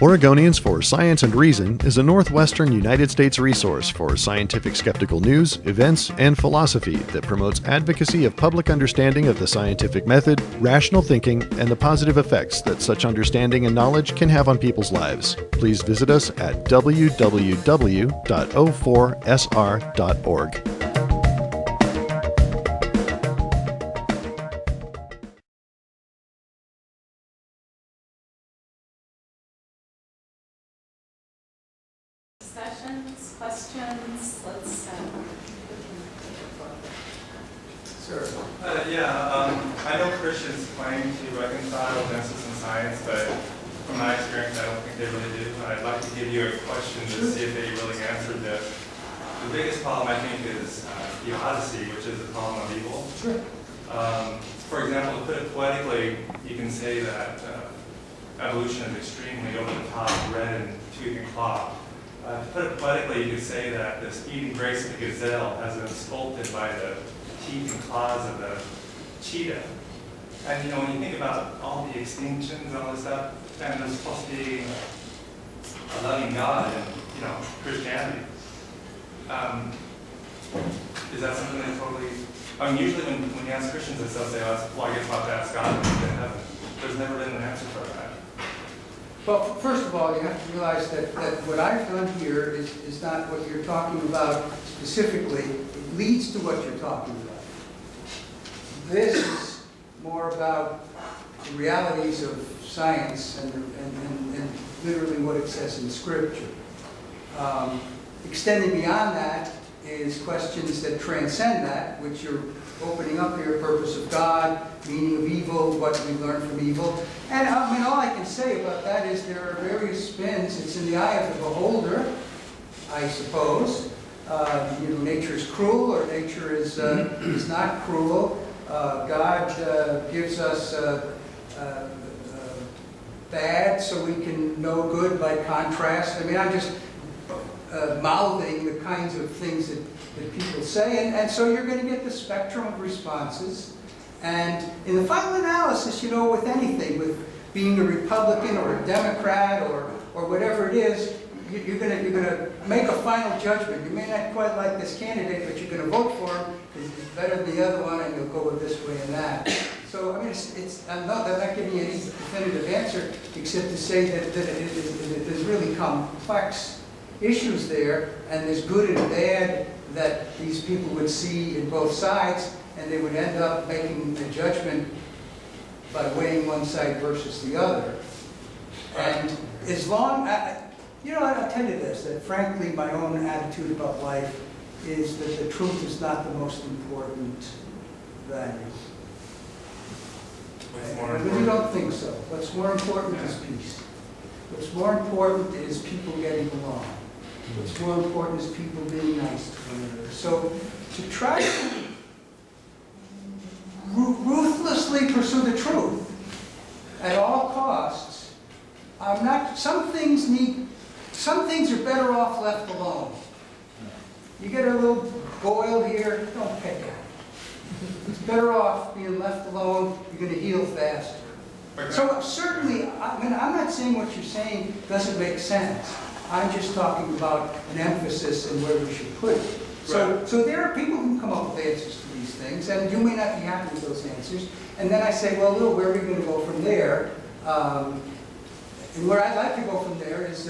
Oregonians for Science and Reason is a Northwestern United States resource for scientific skeptical news, events, and philosophy that promotes advocacy of public understanding of the scientific method, rational thinking, and the positive effects that such understanding and knowledge can have on people's lives. Please visit us at www.o4sr.org. Discussions, questions, let's Sure. I know Christians claim to reconcile Genesis and science, but from my experience, I don't think they really do. I'd like to give you a question to see if they really answered this. The biggest problem, I think, is theodicy, which is the problem of evil. Sure. For example, to put it poetically, you can say that evolution is extremely over the top, red and tooth and claw. To put it poetically, you could say that the speed and grace of the gazelle has been sculpted by the teeth and claws of the cheetah. And when you think about all the extinctions and all this stuff, and there's supposed to be a loving God and Christianity. Is that something that totally? Usually when you ask Christians this, they'll say, "Well, I guess I'll have to ask God when you get to heaven." There's never been an answer for that. Well, first of all, you have to realize that what I've done here is not what you're talking about specifically. It leads to what you're talking about. This is more about the realities of science and literally what it says in Scripture. Extending beyond that is questions that transcend that, which you're opening up here: purpose of God, meaning of evil, what we learn from evil. And all I can say about that is there are various spins. It's in the eye of the beholder, I suppose. Nature is cruel, or nature is not cruel. God gives us bad so we can know good by contrast. I'm just mouthing the kinds of things that people say, and so you're going to get the spectrum of responses. And in the final analysis, with anything, with being a Republican or a Democrat or whatever it is, you're going to make a final judgment. You may not quite like this candidate, but you're going to vote for him because he's better than the other one, and you'll go with this way and that. So I'm not giving you any definitive answer except to say that there's really complex issues there, and there's good and bad that these people would see in both sides, and they would end up making a judgment by weighing one side versus the other. And as long, I'll tell you this, that frankly my own attitude about life is that the truth is not the most important value. I really don't think so. What's more important is peace. What's more important is people getting along. What's more important is people being nice to one another. So to try to ruthlessly pursue the truth at all costs, some things are better off left alone. You get a little boil here, don't pick at it. It's better off being left alone. You're going to heal faster. Okay. So certainly, I'm not saying what you're saying doesn't make sense. I'm just talking about an emphasis and where we should put it. So there are people who come up with answers to these things, and you may not be happy with those answers. And then I say, well, where are we going to go from there? And where I'd like to go from there is,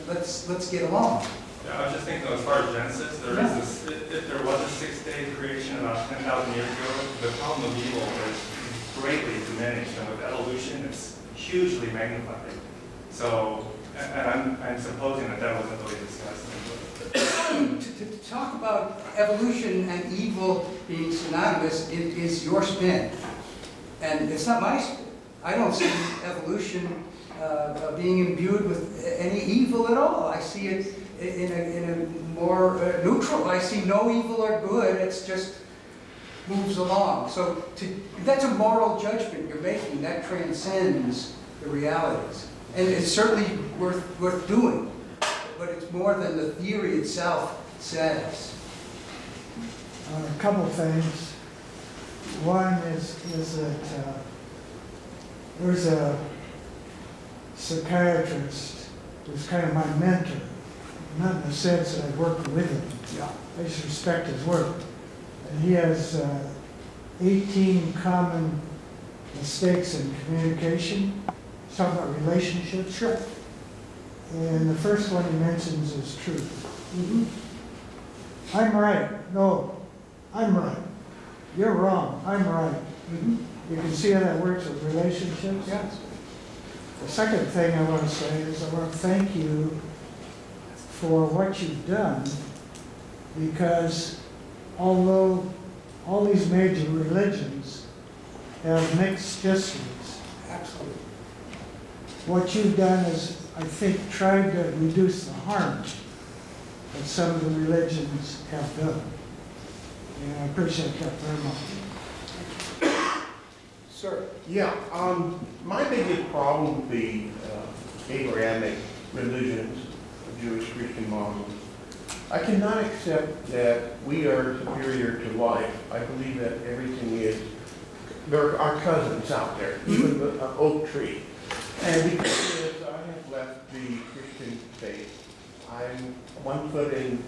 let's get along. Yeah, I was just thinking, as far as Genesis, there is this. If there was a six-day creation about 10,000 years ago, the problem of evil is greatly diminished, and with evolution, it's hugely magnified. So. And I'm supposing that wasn't really discussed. To talk about evolution and evil being synonymous is your spin. And it's not my spin. I don't see evolution being imbued with any evil at all. I see it in a more neutral. I see no evil or good. It's just moves along. So that's a moral judgment you're making. That transcends the realities. And it's certainly worth doing, but it's more than the theory itself says. A couple of things. One is that there's a psychiatrist who's kind of my mentor. Not in the sense that I worked with him. Yeah. I just respect his work. And he has 18 common mistakes in communication. He's talking about relationships. Sure. And the first one he mentions is truth. Mm-hmm. I'm right. No, I'm right. You're wrong. I'm right. Mm-hmm. You can see how that works with relationships. Yeah. The second thing I want to say is I want to thank you for what you've done, because although all these major religions have mixed histories, Absolutely. what you've done is, I think, tried to reduce the harm that some of the religions have done. And I appreciate that very much. Sir. Yeah, my biggest problem with the Abrahamic religions, Jewish, Christian, Muslim, I cannot accept that we are superior to life. I believe that everything is, there are cousins out there, even the oak tree. And because of this, I have left the Christian faith. I'm 1 foot in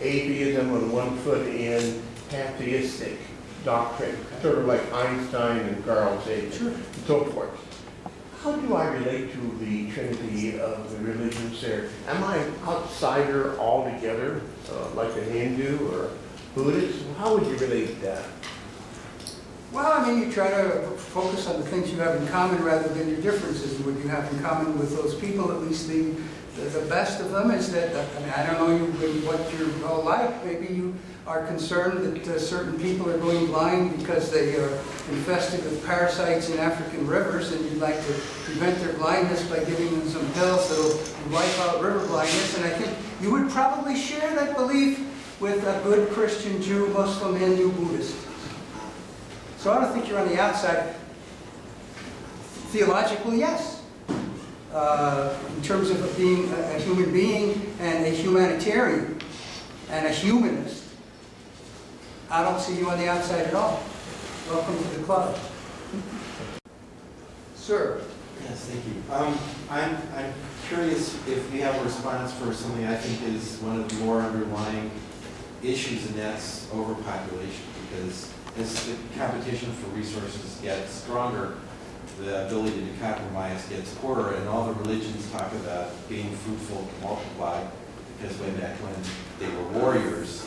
atheism and 1 foot in pantheistic doctrine, sort of like Einstein and Carl Sagan, and so forth. How do I relate to the trinity of the religions there? Am I an outsider altogether, like a Hindu or Buddhist? How would you relate to that? Well, I mean, you try to focus on the things you have in common rather than your differences. And what you have in common with those people, at least the best of them, is that, I mean, I don't know what you're all like. Maybe you are concerned that certain people are going blind because they are infested with parasites in African rivers, and you'd like to prevent their blindness by giving them some pills that will wipe out river blindness. And I think you would probably share that belief with a good Christian, Jew, Muslim, Hindu, Buddhist. So I don't think you're on the outside. Theologically, yes. In terms of being a human being and a humanitarian and a humanist, I don't see you on the outside at all. Welcome to the club. Sir. Yes, thank you. I'm curious if you have a response for something I think is one of the more underlying issues, and that's overpopulation. Because as the competition for resources gets stronger, the ability to compromise gets poorer, and all the religions talk about being fruitful to multiply, because way back when they were warriors,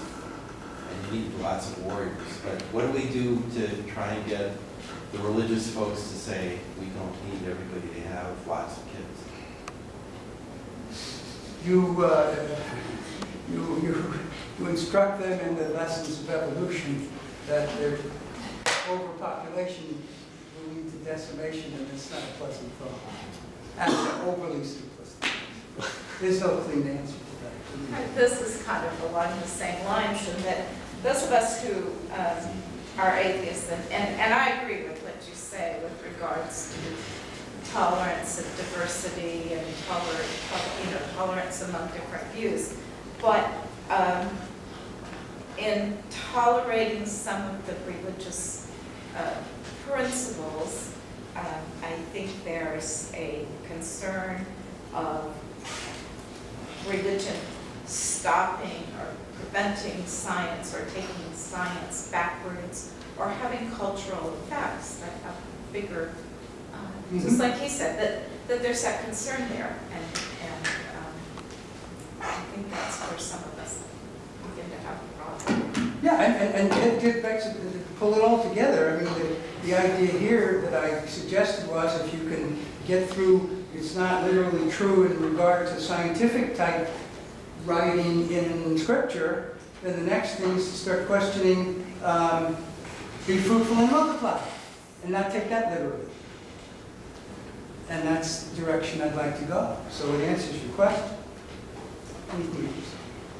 and you need lots of warriors. But what do we do to try and get the religious folks to say we don't need everybody to have lots of kids? You instruct them in the lessons of evolution that their overpopulation will lead to decimation, and it's not a pleasant thought. That's overly simplistic. There's no clean answer to that. This is kind of along the same lines, in that those of us who are atheists, and I agree with what you say with regards to tolerance and diversity and tolerance among different views, but in tolerating some of the religious principles, I think there's a concern of religion stopping or preventing science or taking science backwards or having cultural effects that have bigger, just like he said, that there's that concern there. And I think that's where some of us begin to have a problem. Yeah, and it gets back to pull it all together. I mean, the idea here that I suggested was if you can get through, it's not literally true in regard to scientific type writing in Scripture, then the next thing is to start questioning, be fruitful and multiply, and not take that literally. And that's the direction I'd like to go. So it answers your question.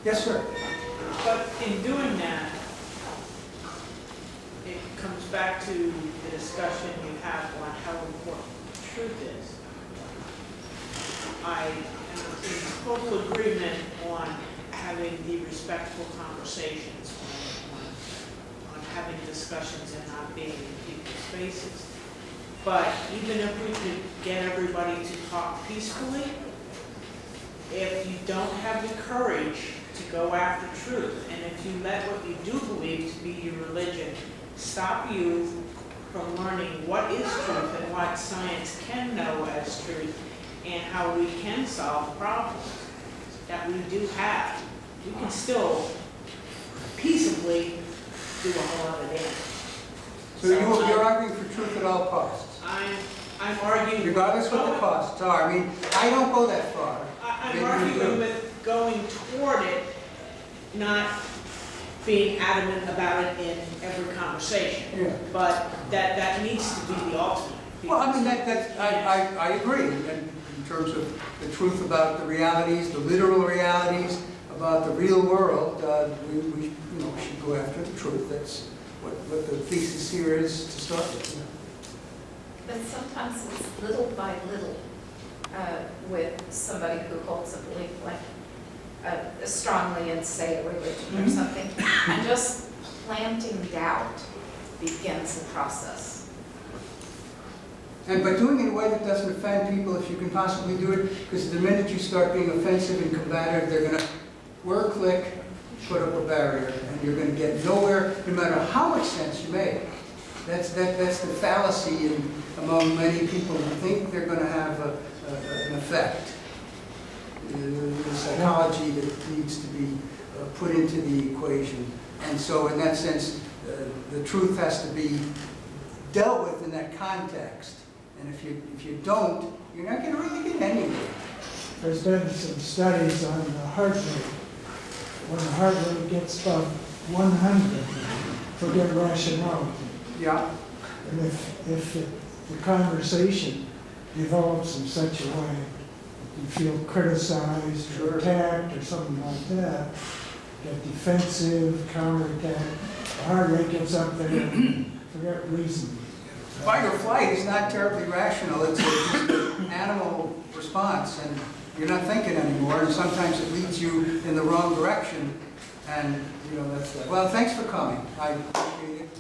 Yes, sir. But in doing that, it comes back to the discussion you have on how important truth is. I am in total agreement on having the respectful conversations, on having discussions and not being in people's faces. But even if we could get everybody to talk peacefully, if you don't have the courage to go after truth, and if you let what you do believe to be your religion stop you from learning what is truth and what science can know as truth, and how we can solve problems that we do have, we can still peaceably do a whole lot of damage. So you're arguing for truth at all costs, I'm arguing. regardless what the costs are. I mean, I don't go that far. I'm Maybe you arguing do. with going toward it, not being adamant about it in every conversation. Yeah. But that needs to be the ultimate. Well, I mean, I agree, in terms of the truth about the realities, the literal realities, about the real world, we should go after the truth. That's what the thesis here is to start with. But sometimes it's little by little with somebody who holds a belief like strongly in, say, a religion or something, and just planting doubt begins the process. And by doing it in a way that doesn't offend people, if you can possibly do it, because the minute you start being offensive and combative, they're going to, word click, put up a barrier, and you're going to get nowhere, no matter how much sense you make. That's the fallacy among many people who think they're going to have an effect. The psychology that needs to be put into the equation. And so in that sense, the truth has to be dealt with in that context. And if you don't, you're not going to really get anywhere. There's been some studies on the heart rate. When the heart rate gets above 100, forget rationality. Yeah. And if the conversation develops in such a way, you feel criticized or attacked or something like that, get defensive, counterattack, the heart rate gets up there, and forget reason. Fight or flight is not terribly rational. It's just an animal response, and you're not thinking anymore, and sometimes it leads you in the wrong direction. And, that's that. Well, thanks for coming. I appreciate it.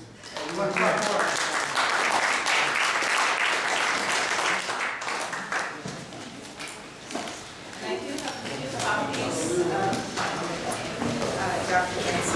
You want to talk more? Thank you. Copies of Dr. Winn's.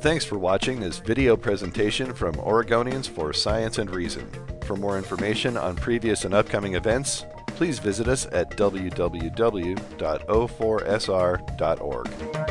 Thanks for watching this video presentation from Oregonians for Science and Reason. For more information on previous and upcoming events, please visit us at www.o4sr.org.